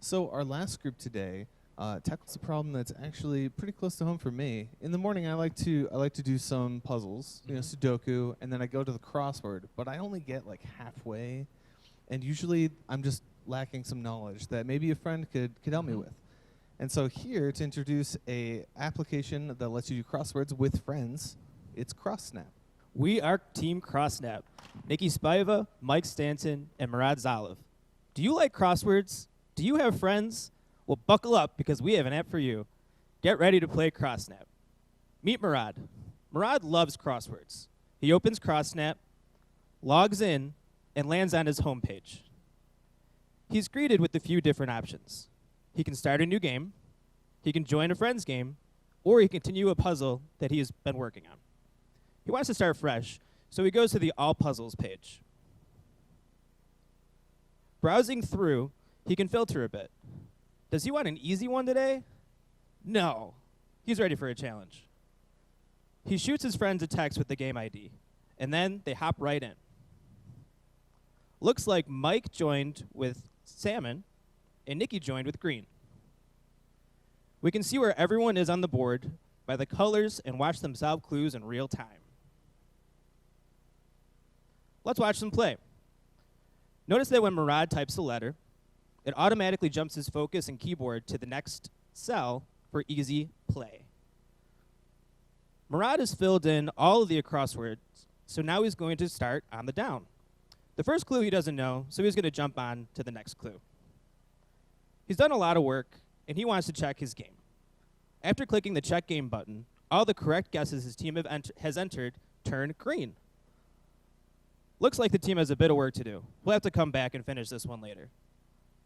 So our last script today tackles a problem that's actually pretty close to home for me. In the morning, I like to do some puzzles, Sudoku, and then I go to the crossword. But I only get like halfway, and usually I'm just lacking some knowledge that maybe a friend could help me with. And so here to introduce a application that lets you do crosswords with friends, it's CrossSnap. We are Team CrossSnap. Nikki Spaiva, Mike Stanton, and Murad Zalev. Do you like crosswords? Do you have friends? Well, buckle up because we have an app for you. Get ready to play CrossSnap. Meet Murad. Murad loves crosswords. He opens CrossSnap, logs in, and lands on his homepage. He's greeted with a few different options. He can start a new game, he can join a friend's game, or he can continue a puzzle that he has been working on. He wants to start fresh, so he goes to the All Puzzles page. Browsing through, he can filter a bit. Does he want an easy one today? No. He's ready for a challenge. He shoots his friends a text with the game ID, and then they hop right in. Looks like Mike joined with salmon, and Nikki joined with green. We can see where everyone is on the board by the colors and watch them solve clues in real time. Let's watch them play. Notice that when Murad types a letter, it automatically jumps his focus and keyboard to the next cell for easy play. Murad has filled in all of the crosswords, so now he's going to start on the down. The first clue he doesn't know, so he's going to jump on to the next clue. He's done a lot of work, and he wants to check his game. After clicking the Check Game button, all the correct guesses his team has entered turn green. Looks like the team has a bit of work to do. We'll have to come back and finish this one later.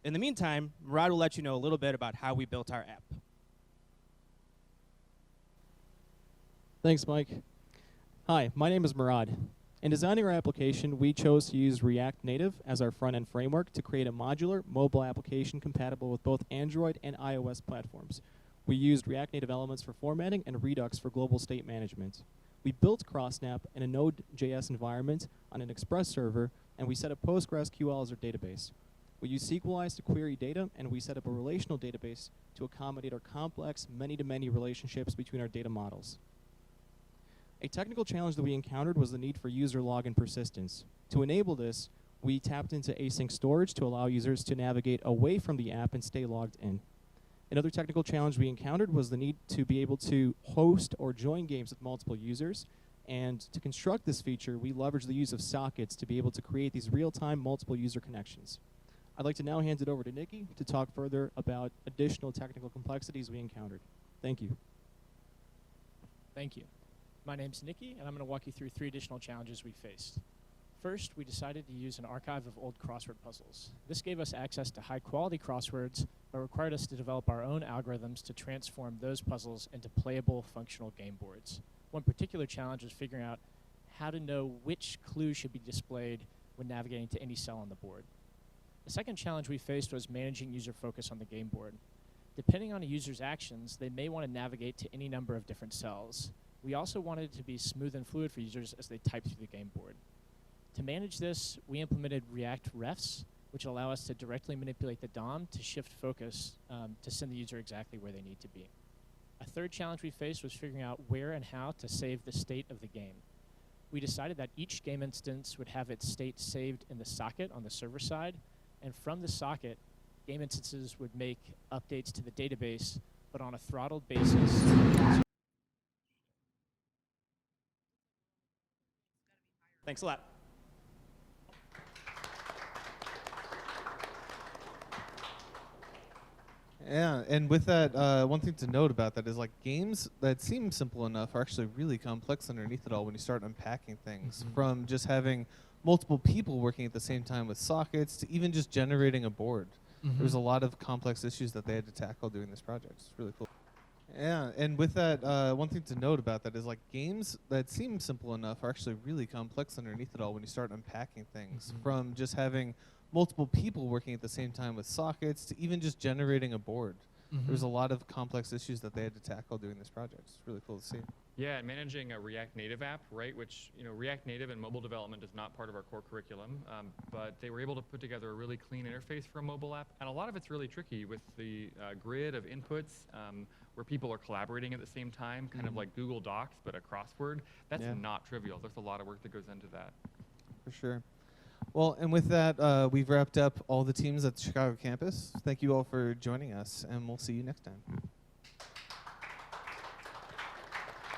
In the meantime, Murad will let you know a little bit about how we built our app. Thanks, Mike. Hi, my name is Murad. In designing our application, we chose to use React Native as our front-end framework to create a modular mobile application compatible with both Android and iOS platforms. We used React Native elements for formatting and Redux for global state management. We built CrossSnap in a Node.js environment on an Express server, and we set up PostgreSQL as our database. We use Sequelize to query data, and we set up a relational database to accommodate our complex many-to-many relationships between our data models. A technical challenge that we encountered was the need for user login persistence. To enable this, we tapped into async storage to allow users to navigate away from the app and stay logged in. Another technical challenge we encountered was the need to be able to host or join games with multiple users. And to construct this feature, we leveraged the use of sockets to be able to create these real-time multiple user connections. I'd like to now hand it over to Nikki to talk further about additional technical complexities we encountered. Thank you. Thank you. My name's Nikki, and I'm going to walk you through 3 additional challenges we faced. First, we decided to use an archive of old crossword puzzles. This gave us access to high-quality crosswords, but required us to develop our own algorithms to transform those puzzles into playable, functional game boards. One particular challenge was figuring out how to know which clue should be displayed when navigating to any cell on the board. The second challenge we faced was managing user focus on the game board. Depending on a user's actions, they may want to navigate to any number of different cells. We also wanted it to be smooth and fluid for users as they type through the game board. To manage this, we implemented React refs, which allow us to directly manipulate the DOM to shift focus to send the user exactly where they need to be. A third challenge we faced was figuring out where and how to save the state of the game. We decided that each game instance would have its state saved in the socket on the server side, and from the socket, game instances would make updates to the database, but on a throttled basis. Thanks a lot. Yeah, and with that, one thing to note about that is like games that seem simple enough are actually really complex underneath it all when you start unpacking things. From just having multiple people working at the same time with sockets to even just generating a board. There's a lot of complex issues that they had to tackle doing this project. It's really cool. Yeah, and with that, one thing to note about that is like games that seem simple enough are actually really complex underneath it all when you start unpacking things. From just having multiple people working at the same time with sockets to even just generating a board. There was a lot of complex issues that they had to tackle doing this project. It's really cool to see. Yeah, and managing a React Native app, right, which, React Native and mobile development is not part of our core curriculum, but they were able to put together a really clean interface for a mobile app. And a lot of it's really tricky with the grid of inputs where people are collaborating at the same time, kind of like Google Docs, but a crossword. That's not trivial. There's a lot of work that goes into that. For sure. Well, and with that, we've wrapped up all the teams at the Chicago campus. Thank you all for joining us, and we'll see you next time.